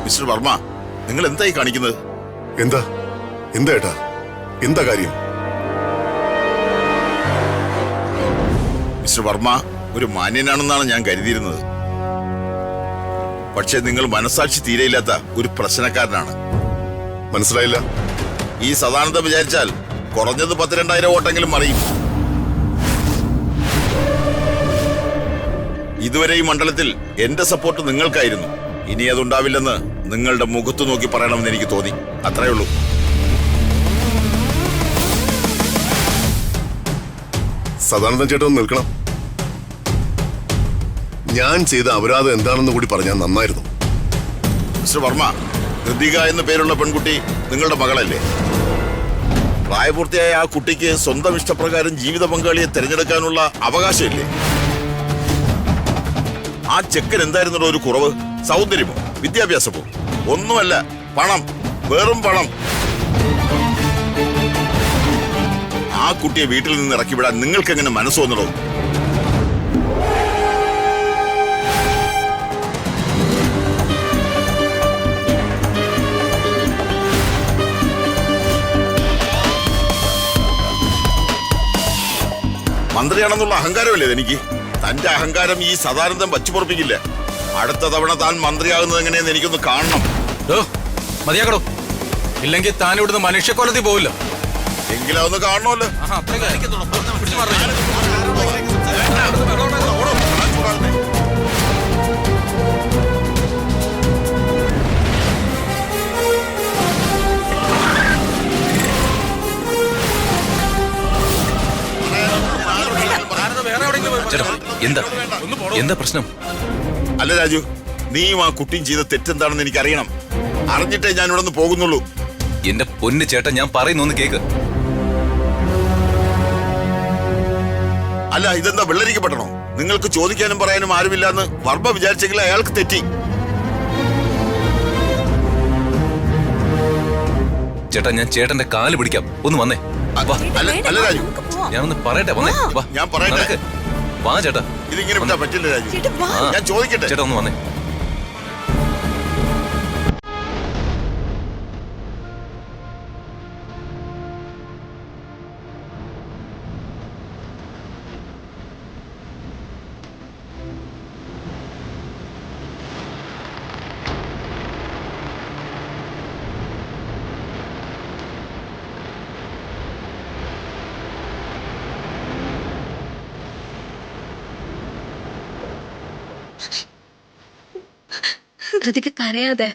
Mister Varma, നിങ്ങൾ എന്തായി കാണിക്കുന്നത്? എന്താ എന്താ ഏട്ടാ, എന്താ കാര്യം? മിസ്റ്റർ വർമ്മ ഒരു മാന്യനാണെന്നാണ് ഞാൻ കരുതിയിരുന്നത്. പക്ഷെ നിങ്ങൾ മനസാക്ഷി തീരെയില്ലാത്ത ഒരു പ്രശ്നക്കാരനാണ്. മനസ്സിലായില്ല. ഈ സദാനന്ദം വിചാരിച്ചാൽ കുറഞ്ഞത് 12,000 വോട്ടെങ്കിലും മറിയും. ഇതുവരെ ഈ മണ്ഡലത്തിൽ എന്റെ സപ്പോർട്ട് നിങ്ങൾക്കായിരുന്നു. ഇനി അതുണ്ടാവില്ലെന്ന് നിങ്ങളുടെ മുഖത്ത് നോക്കി പറയണമെന്ന് എനിക്ക് തോന്നി. അത്രയേ ഉള്ളൂ. സദാനന്ദൻ ചേട്ടൻ ഒന്ന് നിൽക്കണം. ഞാൻ ചെയ്ത അപരാധം എന്താണെന്ന് കൂടി പറഞ്ഞാൽ നന്നായിരുന്നു. മിസ്റ്റർ വർമ്മ, ഹൃതിക എന്ന പേരുള്ള പെൺകുട്ടി നിങ്ങളുടെ മകളല്ലേ? പ്രായപൂർത്തിയായ ആ കുട്ടിക്ക് സ്വന്തം ഇഷ്ടപ്രകാരം ജീവിത പങ്കാളിയെ തിരഞ്ഞെടുക്കാനുള്ള അവകാശമില്ലേ? ആ ചെക്കൻ എന്തായിരുന്നോ ഒരു കുറവ്? സൗന്ദര്യമോ വിദ്യാഭ്യാസമോ? ഒന്നുമല്ല, പണം, വെറും പണം. ആ കുട്ടിയെ വീട്ടിൽ നിന്ന് ഇറക്കിവിടാൻ നിങ്ങൾക്ക് എങ്ങനെ മനസ്സ് വന്നിടോ? മന്ത്രിയാണെന്നുള്ള അഹങ്കാരമല്ലേ എനിക്ക്? തന്റെ അഹങ്കാരം ഈ സദാനന്ദം വച്ചുപൊറപ്പിക്കില്ല. അടുത്ത തവണ താൻ മന്ത്രിയാകുന്നത് എങ്ങനെയെന്ന് എനിക്കൊന്ന് കാണണം. മതിയാക്കടോ, ഇല്ലെങ്കിൽ താൻ ഇവിടുന്ന് മനുഷ്യക്കൊലത്തിൽ പോവില്ല. എങ്കിലും അതൊന്ന് കാണണമല്ലോ. എന്താ എന്താ പ്രശ്നം? അല്ല രാജു, നീയും ആ കുട്ടിയും ചെയ്ത തെറ്റെന്താണെന്ന് എനിക്കറിയണം. അറിഞ്ഞിട്ടേ ഞാൻ ഇവിടെ നിന്ന് പോകുന്നുള്ളൂ. എന്റെ പൊന്ന് ചേട്ടൻ, ഞാൻ പറയുന്നൊന്ന് കേക്ക്. അല്ല, ഇതെന്താ വെള്ളരിക്കപ്പെട്ടണോ? നിങ്ങൾക്ക് ചോദിക്കാനും പറയാനും ആരുമില്ലാന്ന് വർമ്മ വിചാരിച്ചെങ്കിൽ അയാൾക്ക് തെറ്റി. ചേട്ടാ, ഞാൻ ചേട്ടന്റെ കാല് പിടിക്കാം. ഒന്ന് വന്നേ. അല്ല രാജു, ഞാനൊന്ന് പറയട്ടെ. വന്നേ, വാ. ഞാൻ പറയട്ടെ. വാ ചേട്ടാ. ഇതിങ്ങനെ വിട്ടാ പറ്റില്ല രാജു. ഞാൻ ചോദിക്കട്ടെ. ചേട്ടാ ഒന്ന് വന്നേ. ഹൃതിക കരയാതെ.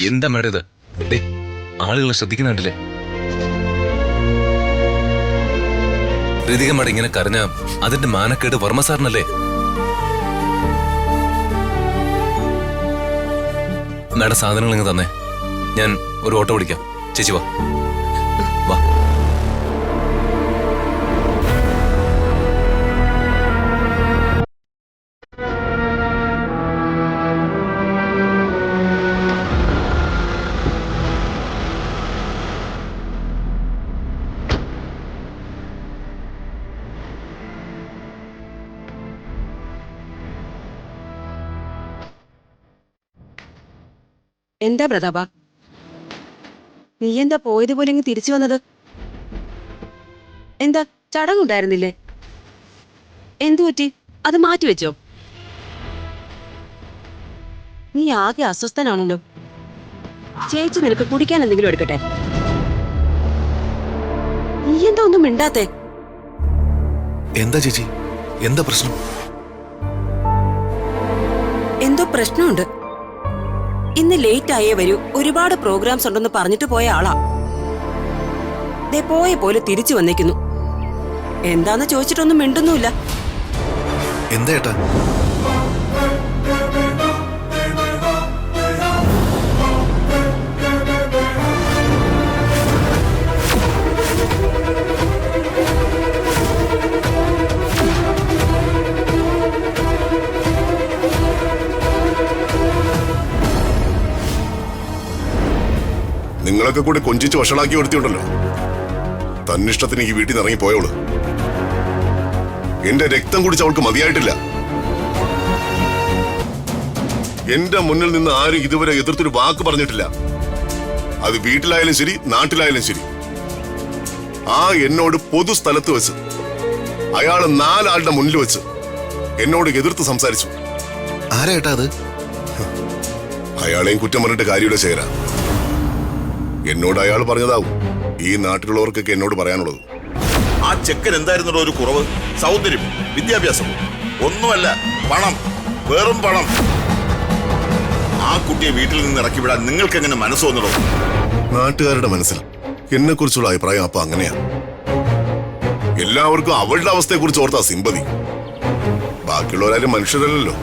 എന്താ മേഡം ഇത്? ആളുകളെ ശ്രദ്ധിക്കുന്നുണ്ടല്ലേ? ഹൃതിക മേഡം ഇങ്ങനെ കരഞ്ഞ അതിന്റെ മാനക്കേട് വർമ്മ സാറിനല്ലേ? മേഡം സാധനങ്ങൾ ഇങ്ങ് തന്നെ. ഞാൻ ഒരു ഓട്ടോ വിളിക്കാം. ചേച്ചി വാ. വാ. എന്താ പ്രതാപ, നീ എന്താ പോയതുപോലെ ഇങ്ങ് തിരിച്ചു വന്നത്? എന്താ ചടങ്ങുണ്ടായിരുന്നില്ലേ? എന്തു പറ്റി? അത് മാറ്റിവെച്ചോ? നീ ആകെ അസ്വസ്ഥനാണല്ലോ. ചേച്ചി നിനക്ക് കുടിക്കാൻ എന്തെങ്കിലും എടുക്കട്ടെ? നീ എന്താ ഒന്നും മിണ്ടാത്തെ? എന്താ ചേച്ചി, എന്താ പ്രശ്നം? എന്തോ പ്രശ്നമുണ്ട്. ഇന്ന് ലേറ്റ് ആയേ വരൂ, ഒരുപാട് പ്രോഗ്രാംസ് ഉണ്ടെന്ന് പറഞ്ഞിട്ട് പോയ ആളാ. ദേ പോയ പോലെ തിരിച്ചു വന്നേക്കുന്നു. എന്താന്ന് ചോദിച്ചിട്ടൊന്നും മിണ്ടുന്നുമില്ല. എന്താ ഏട്ടാ? നിങ്ങളൊക്കെ കൂടി കൊഞ്ചിച്ച് വഷളാക്കി കൊടുത്തിട്ടുണ്ടല്ലോ. തന്നിഷ്ടത്തിന് ഈ വീട്ടിൽ നിന്ന് ഇറങ്ങി പോയോളൂ. എന്റെ രക്തം കുടിച്ച് അവൾക്ക് മതിയായിട്ടില്ല. എന്റെ മുന്നിൽ നിന്ന് ആരും ഇതുവരെ എതിർത്തൊരു വാക്ക് പറഞ്ഞിട്ടില്ല. അത് വീട്ടിലായാലും ശരി, നാട്ടിലായാലും ശരി. ആ എന്നോട് പൊതുസ്ഥലത്ത് വെച്ച് അയാള് 4 ആളുടെ മുന്നിൽ വെച്ച് എന്നോട് എതിർത്ത് സംസാരിച്ചു. ആരാ അത്? അയാളെയും കുറ്റം പറഞ്ഞിട്ട് കാര്യമില്ല ശേഖര. എന്നോട് അയാൾ പറഞ്ഞതാവും ഈ നാട്ടിലുള്ളവർക്കൊക്കെ എന്നോട് പറയാനുള്ളത്. ആ ചെക്കൻ എന്തായിരുന്നോ ഒരു കുറവ്? സൗന്ദര്യം, വിദ്യാഭ്യാസം? ഒന്നുമല്ല, പണം, വെറും പണം. ആ കുട്ടിയെ വീട്ടിൽ നിന്ന് ഇറക്കി വിടാൻ നിങ്ങൾക്ക് എങ്ങനെ മനസ്സ് വന്നിടോ? നാട്ടുകാരുടെ മനസ്സിൽ എന്നെ കുറിച്ചുള്ള അഭിപ്രായം അപ്പൊ അങ്ങനെയാ. എല്ലാവർക്കും അവളുടെ അവസ്ഥയെ കുറിച്ച് ഓർത്താ സിമ്പതി. ബാക്കിയുള്ളവരാരും മനുഷ്യരല്ലല്ലോ.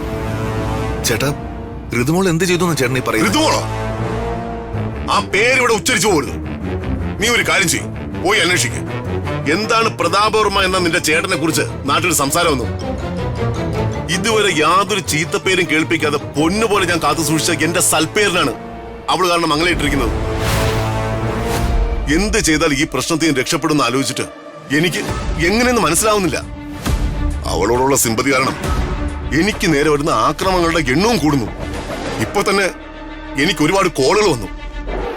ചേട്ടാ, ഋതുമോൾ എന്ത് ചെയ്തു ചേട്ടൻ ഈ പറയുന്നത്? ഋതുമോളോ? ആ പേരിവിടെ ഉച്ചരിച്ചു പോകരുത്. നീ ഒരു കാര്യം ചെയ്യും, പോയി അന്വേഷിക്ക. എന്താണ് പ്രതാപവർമ്മ എന്ന നിന്റെ ചേട്ടനെ കുറിച്ച് നാട്ടിൽ സംസാരമൊന്നും? ഇതുവരെ യാതൊരു ചീത്തപ്പേരും കേൾപ്പിക്കാതെ പൊന്നുപോലെ ഞാൻ കാത്തു സൂക്ഷിച്ച എന്റെ സൽപ്പേരിനാണ് അവൾ കാരണം മംഗലയിട്ടിരിക്കുന്നത്. എന്ത് ചെയ്താൽ ഈ പ്രശ്നത്തിൽ രക്ഷപ്പെടുമെന്ന് ആലോചിച്ചിട്ട് എനിക്ക് എങ്ങനെയെന്ന് മനസ്സിലാവുന്നില്ല. അവളോടുള്ള സിമ്പതി കാരണം എനിക്ക് നേരെ വരുന്ന ആക്രമണങ്ങളുടെ എണ്ണവും കൂടുന്നു. ഇപ്പൊ തന്നെ എനിക്ക് ഒരുപാട് കോളുകൾ വന്നു.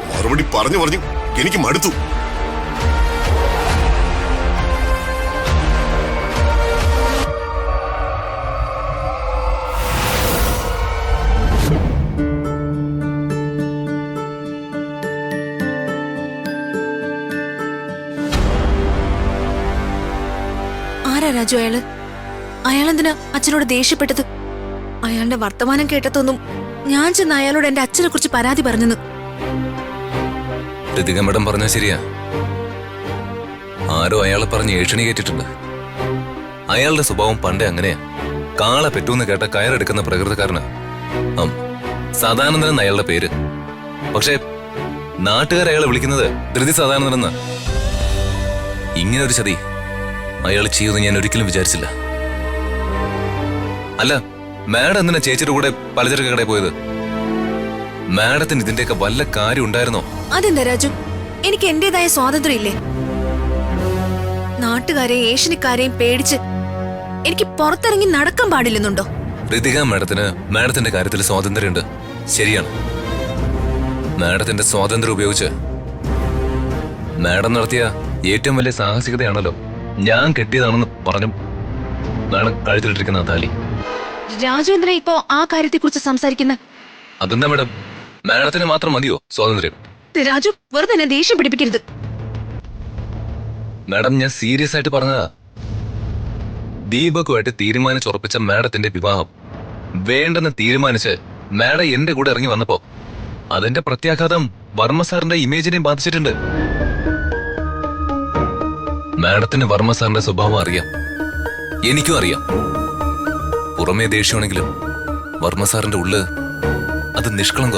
മറുപടി പറഞ്ഞു പറഞ്ഞു എനിക്ക് മടുത്തു. ആരാ രാജു അയാള്? അയാളെന്തിനാ അച്ഛനോട് ദേഷ്യപ്പെട്ടത്? അയാളുടെ വർത്തമാനം കേട്ടതൊന്നും ഞാൻ ചെന്ന് അയാളോട് എന്റെ അച്ഛനെ കുറിച്ച് പരാതി പറഞ്ഞെന്ന്. ഋതിക മേഡം പറഞ്ഞാൽ ശരിയാ. ആരോ അയാളെ പറഞ്ഞ് ഏഷണി കേട്ടിട്ടുണ്ട്. അയാളുടെ സ്വഭാവം പണ്ടേ അങ്ങനെയാ. കാള പെറ്റൂന്ന് കേട്ട കയറെടുക്കുന്ന പ്രകൃതക്കാരനാ. സദാനന്ദൻ അയാളുടെ പേര്. പക്ഷേ നാട്ടുകാർ അയാളെ വിളിക്കുന്നത് ധൃതി സദാനന്ദൻ എന്നാ. ഇങ്ങനെ ഒരു ചതി അയാൾ ചെയ്യുമെന്ന് ഞാൻ ഒരിക്കലും വിചാരിച്ചില്ല. അല്ല, മാഡം എന്തിനാ ചേച്ചിയുടെ കൂടെ പലചരക്ക് കടയിൽ പോയത്? മാഡത്തിന് ഇതിന്റെയൊക്കെ വല്ല കാര്യം ഉണ്ടായിരുന്നോ? അതെന്താ രാജു, എനിക്ക് എന്റേതായ സ്വാതന്ത്ര്യം ഇല്ലേ? നാട്ടുകാരെയും ഏഷ്യനിക്കാരെയും പേടിച്ച് എനിക്ക് പുറത്തിറങ്ങി നടക്കാൻ പാടില്ലെന്നുണ്ടോ? ഋതിക മാഡത്തിന് മാഡത്തിന്റെ കാര്യത്തിൽ സ്വാതന്ത്ര്യമുണ്ട്, ശരിയാണ്. മാഡത്തിന്റെ സ്വാതന്ത്ര്യം ഉപയോഗിച്ച് മാഡം നടത്തിയ ഏറ്റവും വലിയ സാഹസികതയാണല്ലോ ഞാൻ കെട്ടിയതാണെന്ന് പറഞ്ഞു മാഡം കഴുത്തിലിട്ടിരിക്കുന്ന താലി. രാജേന്ദ്രൻ ഇപ്പോ ആ കാര്യത്തെ കുറിച്ച് സംസാരിക്കുന്ന അതെന്താ മാഡം, മാഡത്തിന് മാത്രം മതിയോ സ്വാതന്ത്ര്യം? രാജു, വെറുതെ എന്നെ ദേഷ്യം പിടിപ്പിക്കരുത്. മാഡം, ഞാൻ സീരിയസ് ആയിട്ട് പറഞ്ഞതാ. ദീപകുമായിട്ട് തീരുമാനിച്ചുറപ്പിച്ച മാഡത്തിന്റെ വിവാഹം വേണ്ടെന്ന് തീരുമാനിച്ച് മാഡം എന്റെ കൂടെ ഇറങ്ങി വന്നപ്പോ അതിന്റെ പ്രത്യാഘാതം വർമ്മ സാറിന്റെ ഇമേജിനെ ബാധിച്ചിട്ടുണ്ട്. മാഡത്തിന് വർമ്മ സാറിന്റെ സ്വഭാവം അറിയാം, എനിക്കും അറിയാം. പുറമേ ദേഷ്യമാണെങ്കിലും വർമ്മ സാറിന്റെ ഉള്ള് അത് നിഷ്കളങ്ക.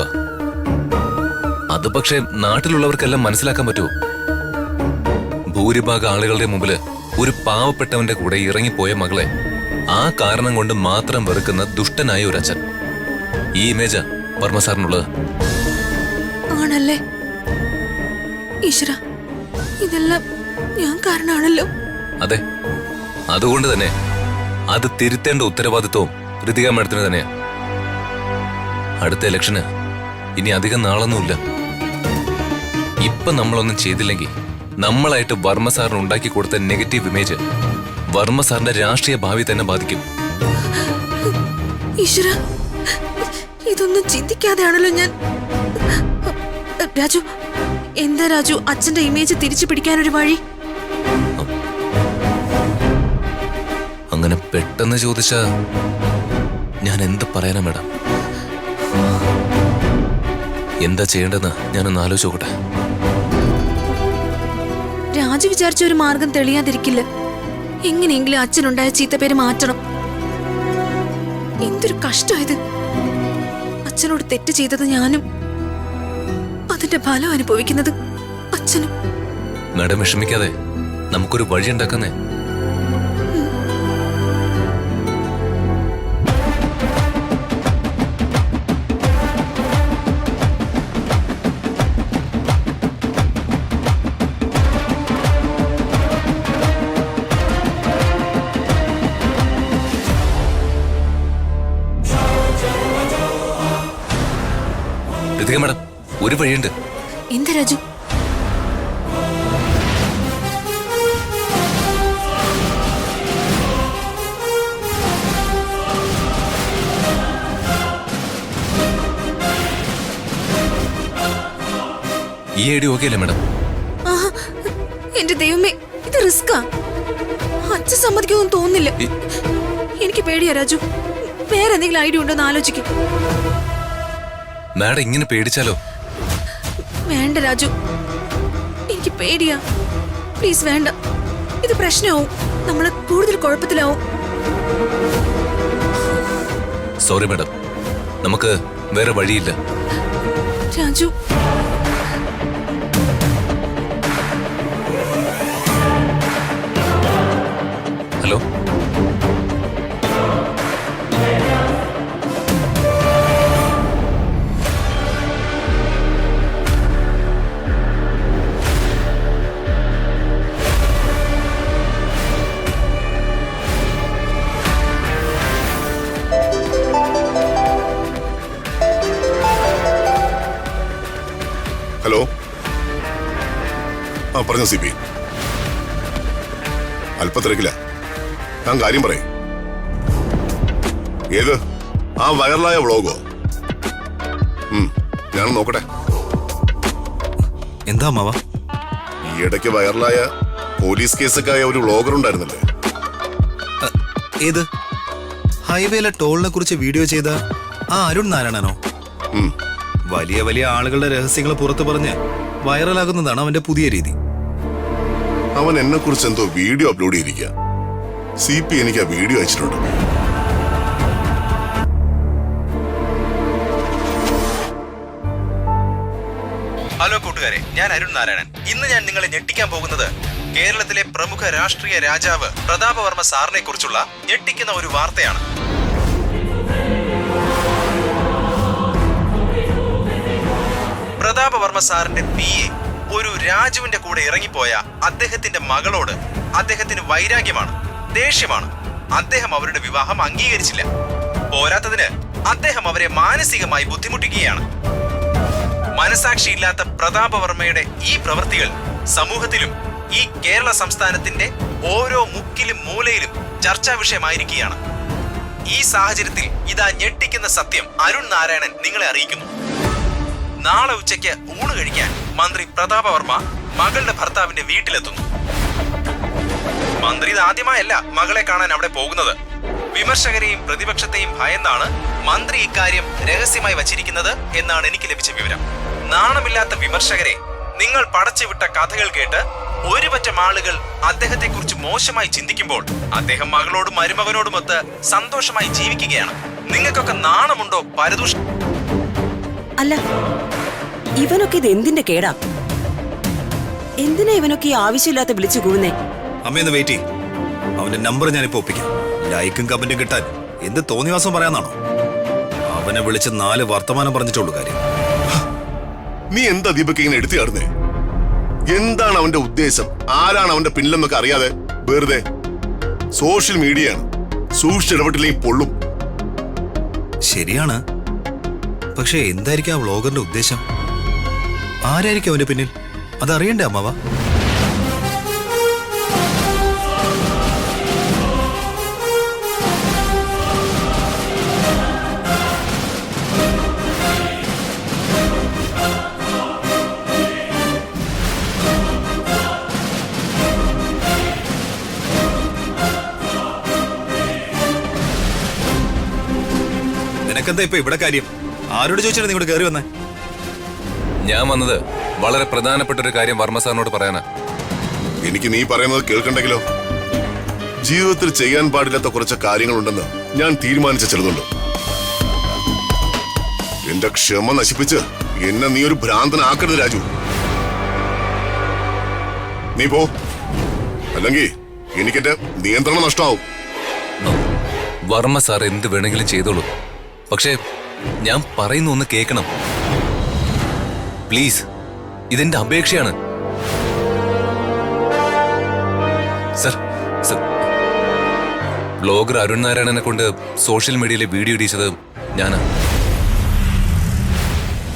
അത് പക്ഷേ നാട്ടിലുള്ളവർക്കെല്ലാം മനസ്സിലാക്കാൻ പറ്റുമോ? ഭൂരിഭാഗം ആളുകളുടെ മുമ്പില് ഒരു പാവപ്പെട്ടവന്റെ കൂടെ ഇറങ്ങിപ്പോയ മകളെ ആ കാരണം കൊണ്ട് മാത്രം വെറുക്കുന്ന ദുഷ്ടനായ ഒരു അച്ഛൻ. ഈ ഇമേജാ വർമ്മ സാറിനുള്ളത്. ആണല്ലേ ഈശ്വര, ഇതെല്ലാം ഞാൻ കാരണമാണല്ലോ. അതെ, അതുകൊണ്ട് തന്നെ അത് തിരുത്തേണ്ട ഉത്തരവാദിത്വവും ഋതിക മാഡത്തിന് തന്നെയാ. അടുത്ത ഇലക്ഷന് ഇനി അധികം നാളൊന്നുമില്ല. ഇപ്പൊ നമ്മളൊന്നും ചെയ്തില്ലെങ്കിൽ നമ്മളായിട്ട് വർമ്മ സാറിന് ഉണ്ടാക്കി കൊടുത്ത നെഗറ്റീവ് ഇമേജ് വർമ്മ സാറിന്റെ രാഷ്ട്രീയ ഭാവി തന്നെ ബാധിക്കും. ഈശ്വര, ഇതൊന്നും ചിന്തിക്കാതെയാണല്ലോ ഞാൻ. രാജു, എന്താ രാജു അച്ഛന്റെ ഇമേജ് തിരിച്ചു പിടിക്കാനൊരു വഴി? അങ്ങനെ പെട്ടെന്ന് ചോദിച്ചാ ഞാൻ എന്ത് പറയാനാ മാഡം? എന്താ ചെയ്യേണ്ടെന്ന് ഞാനൊന്ന് ആലോചിച്ചോട്ടെ. രാജു വിചാരിച്ച ഒരു മാർഗം തെളിയാതിരിക്കില്ല. എങ്ങനെയെങ്കിലും അച്ഛനുണ്ടായ ചീത്തപ്പേര് മാറ്റണം. എന്തൊരു കഷ്ടമായത്. അച്ഛനോട് തെറ്റ് ചെയ്തത് ഞാനും, അതിന്റെ ഫലം അനുഭവിക്കുന്നത് അച്ഛനും. മാഡം വിഷമിക്കാതെ നമുക്കൊരു വഴി ഉണ്ടാക്കുന്നേ. ഋതിക മാഡം, ഒരു വഴിയുണ്ട്. എന്താ രാജു? ഈ ഐഡിയ ഓക്കെ അല്ലേ മാഡം? ആഹാ, എന്റെ ദൈവമേ, ഇത് റിസ്കാ. അച്ഛൻ സമ്മതിക്കുമെന്ന് തോന്നുന്നില്ല. എനിക്ക് പേടിയാ രാജു. വേറെ എന്തെങ്കിലും ഐഡിയ ഉണ്ടോ എന്ന് ആലോചിക്കും. മാഡം ഇങ്ങനെ പേടിച്ചാലോ? വേണ്ട രാജു, എനിക്ക് പേടിയാ. പ്ലീസ് വേണ്ട. ഇത് പ്രശ്നമാവും. നമ്മള് കൂടുതൽ കുഴപ്പത്തിലാവും. സോറി മാഡം, നമുക്ക് വേറെ വഴിയില്ല. Raju, hello, hello. ആ പറഞ്ഞു CP. അല്പത്തിരക്കില്ല. ഞാൻ കാര്യം പറയും. ഏത്? ആ വൈറലായ വ്ളോഗോ? ഞാൻ നോക്കട്ടെ. എന്താ അമ്മാവ? ഈ ഇടയ്ക്ക് വൈറലായ പോലീസ് കേസൊക്കെ ആയ ഒരു വ്ളോഗർ ഉണ്ടായിരുന്നല്ലേ? ഏത്? ഹൈവേയിലെ ടോളിനെ കുറിച്ച് വീഡിയോ ചെയ്ത ആ അരുൺ നാരായണനോ? വലിയ വലിയ ആളുകളുടെ രഹസ്യങ്ങൾ പുറത്തു പറഞ്ഞ് വൈറലാകുന്നതാണ് അവന്റെ പുതിയ രീതി. അവൻ എന്നെ കുറിച്ച് എന്തോ വീഡിയോ അപ്ലോഡ് ചെയ്തിരിക്കുക. CP എനിക്ക് ആ വീഡിയോ അയച്ചിട്ടുണ്ട്. ഹലോ കൂട്ടുകാരെ, ഞാൻ അരുൺ നാരായണൻ. ഇന്ന് ഞാൻ നിങ്ങളെ ഞെട്ടിക്കാൻ പോകുന്നത് കേരളത്തിലെ പ്രമുഖ രാഷ്ട്രീയ രാജാവ് പ്രതാപവർമ്മ സാറിനെ കുറിച്ചുള്ള ഞെട്ടിക്കുന്ന ഒരു വാർത്തയാണ്. പ്രതാപവർമ്മ സാറിന്റെ PA ഒരു രാജുവിന്റെ കൂടെ ഇറങ്ങിപ്പോയ അദ്ദേഹത്തിന്റെ മകളോട് അദ്ദേഹത്തിന് വൈരാഗ്യമാണ്, ദേഷ്യമാണ്. അദ്ദേഹം അവരുടെ വിവാഹം അംഗീകരിച്ചില്ല. പോരാത്തതിന് അദ്ദേഹം അവരെ മാനസികമായി ബുദ്ധിമുട്ടിക്കുകയാണ്. മനസാക്ഷിയില്ലാത്ത പ്രതാപവർമ്മയുടെ ഈ പ്രവൃത്തികൾ സമൂഹത്തിലും ഈ കേരള സംസ്ഥാനത്തിന്റെ ഓരോ മുക്കിലും മൂലയിലും ചർച്ചാ വിഷയമായിരിക്കുകയാണ്. ഈ സാഹചര്യത്തിൽ ഇതാ ഞെട്ടിക്കുന്ന സത്യം അരുൺ നാരായണൻ നിങ്ങളെ അറിയിക്കുന്നു. നാളെ ഉച്ചയ്ക്ക് ഊണ് കഴിക്കാൻ മന്ത്രി പ്രതാപവർമ്മ മകളുടെ ഭർത്താവിന്റെ വീട്ടിലെത്തുന്നു. മന്ത്രി ഇത് ആദ്യമായല്ല മകളെ കാണാൻ അവിടെ പോകുന്നത്. വിമർശകരെയും പ്രതിപക്ഷത്തെയും ഭയന്നാണ് മന്ത്രി ഇക്കാര്യം രഹസ്യമായി വച്ചിരിക്കുന്നത് എന്നാണ് എനിക്ക് ലഭിച്ച വിവരം. നാണമില്ലാത്ത വിമർശകരെ, നിങ്ങൾ പടച്ചുവിട്ട കഥകൾ കേട്ട് ഒരുപറ്റം ആളുകൾ അദ്ദേഹത്തെ കുറിച്ച് മോശമായി ചിന്തിക്കുമ്പോൾ അദ്ദേഹം മകളോടും മരുമകനോടുമൊത്ത് സന്തോഷമായി ജീവിക്കുകയാണ്. നിങ്ങൾക്കൊക്കെ നാണമുണ്ടോ പരദൂഷ? അല്ല, ഇവനൊക്കെ ഇത് എന്തിന്റെ കേടാ? എന്തിനാ ഇവനൊക്കെ ഈ ആവശ്യമില്ലാത്ത വിളിച്ചു കൂവുന്നേ? അമ്മയൊന്ന് വെയിറ്റ് ചെയ്യും. അവന്റെ നമ്പർ ഞാനിപ്പോ ഒപ്പിക്കാം. ലൈക്കും കമന്റും കിട്ടാൻ എന്ത് തോന്നിവാസം പറയാന്നാണോ? അവനെ വിളിച്ച് 4 വർത്തമാനം പറഞ്ഞിട്ടുള്ളൂ കാര്യം. നീ എന്താ ദീപക് ഇങ്ങനെ എടുത്തു ചാടുന്നേ? എന്താണ് അവന്റെ ഉദ്ദേശം? ആരാണ് അവന്റെ പിന്നിലെന്നൊക്കെ അറിയാതെ വെറുതെ? സോഷ്യൽ മീഡിയയാണ്, സൂക്ഷിച്ചിടപെട്ടില്ലെങ്കിൽ പൊള്ളും. ശരിയാണ്. പക്ഷെ എന്തായിരിക്കും ആ വ്ളോഗറിന്റെ ഉദ്ദേശം? ആരായിരിക്കും അവന്റെ പിന്നിൽ? അതറിയണ്ടേ അമ്മാവ? നിനക്കെന്താ ഇപ്പൊ ഇവിടെ കാര്യം? ആരോട് ചോദിച്ചാണ് നീ ഇവിടെ കയറി വന്നേ? ഞാൻ വന്നത് വളരെ പ്രധാനപ്പെട്ട ഒരു കാര്യം വർമ്മ സാറിനോട് പറയാനാ. എനിക്ക് നീ പറയുന്നത് കേൾക്കണ്ടെങ്കിലോ? ജീവിതത്തിൽ ചെയ്യാൻ പാടില്ലാത്ത കുറച്ച് കാര്യങ്ങളുണ്ടെന്ന് ഞാൻ തീരുമാനിച്ച ചെറുതുണ്ട്. എന്റെ ക്ഷമ നശിപ്പിച്ച് എന്നെ നീ ഒരു ഭ്രാന്തനാക്കരുത് രാജു. നീ പോ, അല്ലെങ്കിൽ എനിക്കെന്റെ നിയന്ത്രണം നഷ്ടമാവും. വർമ്മ സാർ എന്ത് വേണമെങ്കിലും ചെയ്തോളൂ. പക്ഷേ ഞാൻ പറയുന്ന ഒന്ന് കേൾക്കണം പ്ലീസ്. ഇതെന്റെ അപേക്ഷയാണ് സർ. ബ്ലോഗർ അരുൺ നാരായണനെ കൊണ്ട് സോഷ്യൽ മീഡിയയിലെ വീഡിയോ ഇടിച്ചത് ഞാനാ.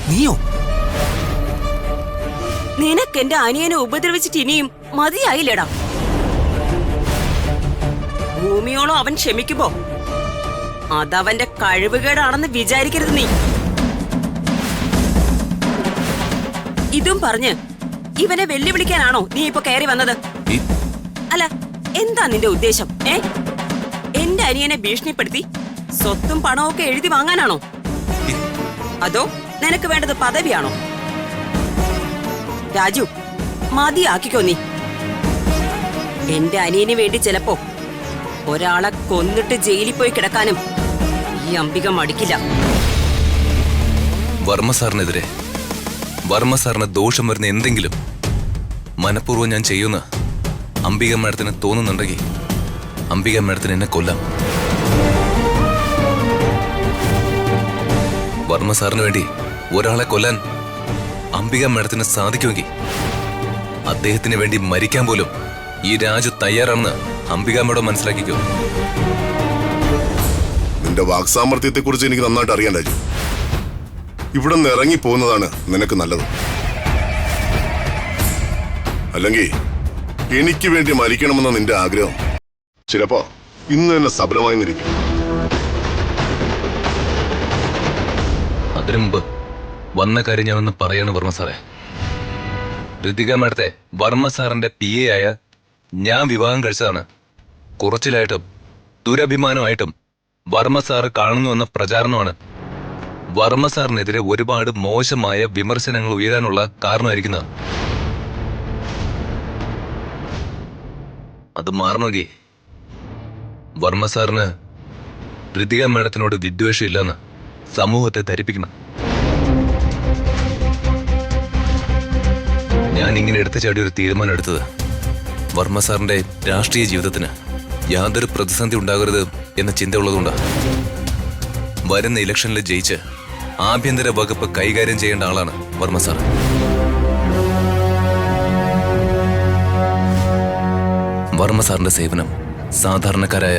നീയോ? നിനക്ക് എന്റെ അനിയനെ ഉപദ്രവിച്ചിട്ട് ഇനിയും മതിയായില്ലടാ. ഭൂമിയോളം അവൻ ക്ഷമിക്കുമ്പോ അതവന്റെ കഴിവുകേടാണെന്ന് വിചാരിക്കരുത് നീ. ഇതും പറഞ്ഞ് ഇവനെ വെല്ലുവിളിക്കാനാണോ നീ ഇപ്പൊ കയറി വന്നത്? അല്ല, എന്താ നിന്റെ ഉദ്ദേശം? എന്റെ അനിയനെ ഭീഷണിപ്പെടുത്തി സ്വത്തും പണവും ഒക്കെ എഴുതി വാങ്ങാനാണോ? അതോ നിനക്ക് വേണ്ടത് പദവിയാണോ? രാജു, മതിയാക്കിക്കോ നീ. എന്റെ അനിയന് വേണ്ടി ചിലപ്പോ ഒരാളെ കൊന്നിട്ട് ജയിലിൽ പോയി കിടക്കാനും ഈ അംബിക മടിക്കില്ല. വർമ്മ സാറിനെതിരെ വർമ്മ സാറിന് ദോഷം വരുന്ന എന്തെങ്കിലും മനഃപൂർവ്വം ഞാൻ ചെയ്യുന്ന അംബിക മാഡത്തിന് തോന്നുന്നുണ്ടെങ്കിൽ അംബിക മാഡത്തിന് എന്നെ കൊല്ലാം. വർമ്മ സാറിന് വേണ്ടി ഒരാളെ കൊല്ലാൻ അംബിക മാഡത്തിന് സാധിക്കുമെങ്കിൽ അദ്ദേഹത്തിന് വേണ്ടി മരിക്കാൻ പോലും ഈ രാജു തയ്യാറാണെന്ന് അംബിക മാഡം മനസ്സിലാക്കിക്കോ. നിന്റെ വാക്സാമർത്ഥ്യത്തെ കുറിച്ച് എനിക്ക് നന്നായിട്ട് അറിയാൻ രാജു. ഇവിടെ നിന്ന് ഇറങ്ങി പോകുന്നതാണ് നിനക്ക് നല്ലത്. അല്ലെങ്കിൽ എനിക്ക് വേണ്ടി മരിക്കണമെന്ന നിന്റെ ആഗ്രഹം ചിലപ്പോ ഇന്ന് തന്നെ സഫലമായി നിൽക്കും. അതിനു മുമ്പ് വന്ന കാര്യം ഞാൻ ഒന്ന് പറയാണ് വർമ്മ സാറേ. ഋതിക മാഡത്തെ വർമ്മ സാറിന്റെ PA ആയ ഞാൻ വിവാഹം കഴിച്ചതാണ്. കുറച്ചിലായിട്ടും ദുരഭിമാനമായിട്ടും വർമ്മ സാറ് കാണുന്നുവെന്ന പ്രചാരണമാണ് വർമ്മ സാറിനെതിരെ ഒരുപാട് മോശമായ വിമർശനങ്ങൾ ഉയരാനുള്ള കാരണമായിരിക്കുന്നത്. അത് മാറണമെങ്കിൽ വർമ്മ സാറിന് ഋതിക മാഡത്തിനോട് വിദ്വേഷം ഇല്ലെന്ന് സമൂഹത്തെ ധരിപ്പിക്കണം. ഞാൻ ഇങ്ങനെ എടുത്തു ചാടി ഒരു തീരുമാനം എടുത്തത് വർമ്മ സാറിന്റെ രാഷ്ട്രീയ ജീവിതത്തിന് യാതൊരു പ്രതിസന്ധി ഉണ്ടാകരുത് എന്ന ചിന്ത ഉള്ളതുകൊണ്ടാണ്. വരുന്ന ഇലക്ഷനിൽ ജയിച്ച് ആഭ്യന്തര വകുപ്പ് കൈകാര്യം ചെയ്യേണ്ട ആളാണ് വർമ്മ സാർ. വർമ്മ സാറിന്റെ സേവനം സാധാരണക്കാരായ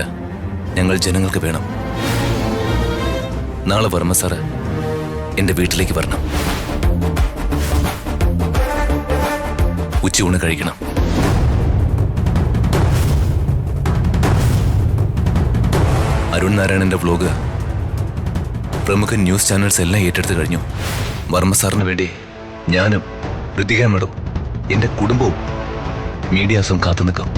ഞങ്ങൾ ജനങ്ങൾക്ക് വേണം. നാളെ വർമ്മ സാറ് എന്റെ വീട്ടിലേക്ക് വരണം. ഉച്ചയൂണ് കഴിക്കണം. അരുൺ നാരായണന്റെ വ്ലോഗ് പ്രമുഖ ന്യൂസ് ചാനൽസ് എല്ലാം ഏറ്റെടുത്ത് കഴിഞ്ഞു. വർമ്മ സാറിന് വേണ്ടി ഞാനും ഋതിക മാഡം എന്റെ കുടുംബവും മീഡിയാസും കാത്തു നിൽക്കും.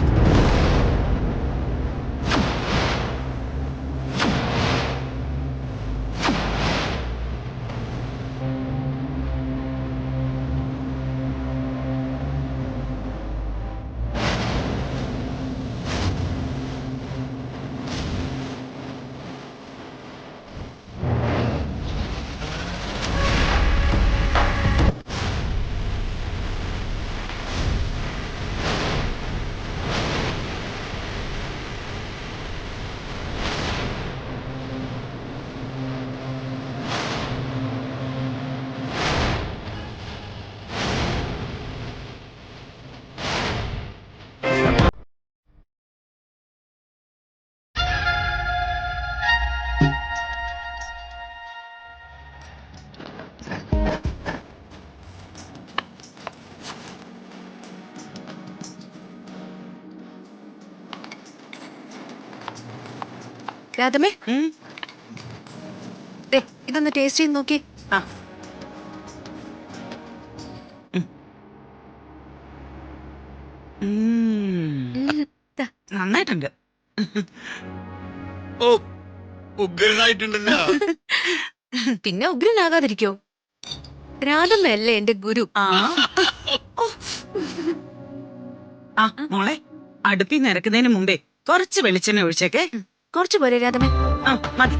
രാധമേ, ഇതൊന്ന് ടേസ്റ്റ് ചെയ്ത് നോക്കി. നന്നായിട്ടുണ്ട്. ഓ, ഉഗ്രനായിട്ടുണ്ടല്ലോ. പിന്നെ ഉഗ്രനാകാതിരിക്കോ? രാധമ്മയല്ലേ എന്റെ ഗുരു. മോളെ, അടുപ്പിൽ നിരക്കുന്നതിന് മുമ്പേ കുറച്ച് വെളിച്ചെണ്ണ ഒഴിച്ചേക്കേ. കുറച്ചു പോരെ രാധമേ? മതി.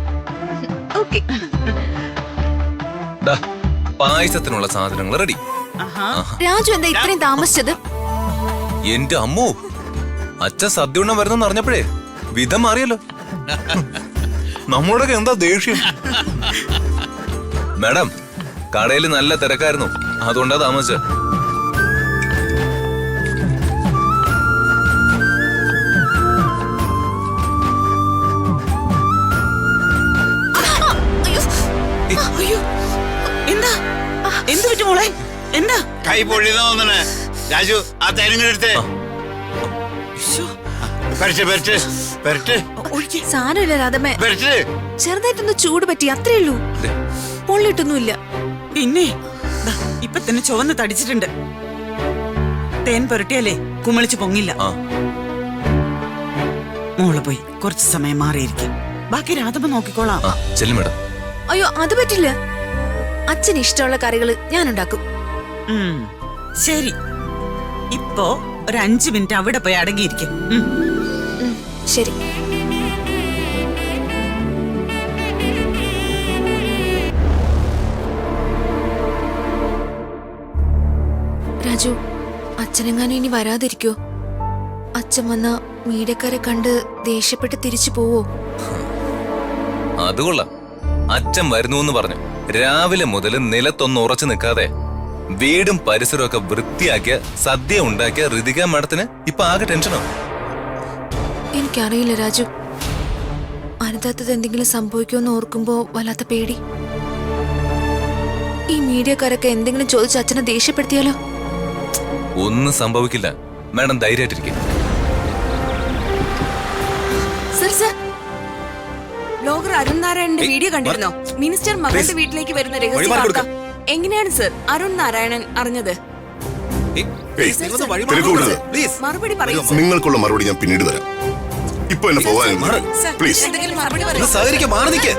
ഓക്കെ. പായസത്തിനുള്ള സാധനങ്ങൾ റെഡി. രാജു എന്താ ഇത്രയും താമസിച്ചത്? എന്റെ അമ്മോ, അച്ഛൻ സദ്യ ഉണ്ണാൻ വരുന്നെന്ന് അറിഞ്ഞപ്പോഴേ വിധം മാറിയല്ലോ. നമ്മളോടൊക്കെ എന്താ ദേഷ്യം. മാഡം, കടയിൽ നല്ല തിരക്കായിരുന്നു, അതുകൊണ്ടാ താമസിച്ചത്. എന്താ? മോളെ എന്താ കൈ പൊള്ളിയെന്ന് തോന്നണേ. രാജു ആ തേനിങ്ങെടുത്തേ. പെരട്ട് പെരട്ട് പെരട്ട് സാരമില്ല രാധമ്മേ, പെരട്ട്. ചെറുതായിട്ടൊന്ന് ചൂട് പറ്റി, അത്രേ ഉള്ളൂ. പൊള്ളിട്ടൊന്നുമില്ല. പിന്നെ ദാ, ഇപ്പൊ തന്നെ ചുവന്ന് തടിച്ചിട്ടുണ്ട്. തേൻ പുരട്ടിയാലേ കുമളിച്ച് പൊങ്ങില്ല. ആ മോള് പോയി കുറച്ച് സമയം മാറിയിരിക്കും. ബാക്കി രാധമ്മ നോക്കിക്കോളാം. ആ ചെല്ലു മേഡം. അയ്യോ അത് പറ്റില്ല. അച്ഛന് ഇഷ്ടമുള്ള കറികള് ഞാൻ ഉണ്ടാക്കും. ശരി, ഇപ്പോ ഒരു 5 മിനിറ്റ് അവിടെ പോയി അടങ്ങിയിരിക്കും. ശരി. രാജു, അച്ഛനെങ്ങാനും ഇനി വരാതിരിക്കോ? അച്ഛൻ വന്ന മീഡിയക്കാരെ കണ്ട് ദേഷ്യപ്പെട്ട് തിരിച്ചു പോവോ? അത് കൊള്ളാം. അച്ഛൻ വരുന്നു എന്ന് പറഞ്ഞു രാവിലെ മുതൽ നിലത്തൊന്ന് ഉറച്ചു നിൽക്കാതെ വീടും പരിസരവും ഒക്കെ വൃത്തിയാക്കിയ സദ്യ ഉണ്ടാക്കിയ ഋതിക മാഡത്തിന് ഇപ്പൊ ആകെ ടെൻഷനോ? എനിക്കറിയില്ല രാജു. അനന്തത്ത് എന്തെങ്കിലും സംഭവിക്കുമെന്ന് ഓർക്കുമ്പോ വല്ലാത്ത പേടി. ഈ മീഡിയക്കാരൊക്കെ എന്തെങ്കിലും ചോദിച്ച് അച്ഛനെ ദേഷ്യപ്പെടുത്തിയാലോ? ഒന്നും സംഭവിക്കില്ല മാഡം, ധൈര്യമായിട്ടിരിക്കും. സർ സർ, ബ്ലോഗർ അരുൺ നാരായണന്റെ വീഡിയോ കണ്ടിരുന്നോ? മിനിസ്റ്റർ മകളുടെ വീട്ടിലേക്ക് വരുന്ന രഹസ്യ വാർത്ത എങ്ങനെയാണ് സർ അരുൺ നാരായണൻ അറിഞ്ഞത്? മറുപടി പറയൂ. നിങ്ങൾക്കുള്ള മറുപടി ഞാൻ പിന്നീട് തരാം. ഇപ്പൊ എന്നെ പോകാൻ പ്ലീസ്. എന്തെങ്കിലും മറുപടി പറയൂ. സഹകരിക്കാൻ മാറി നിൽക്കേ.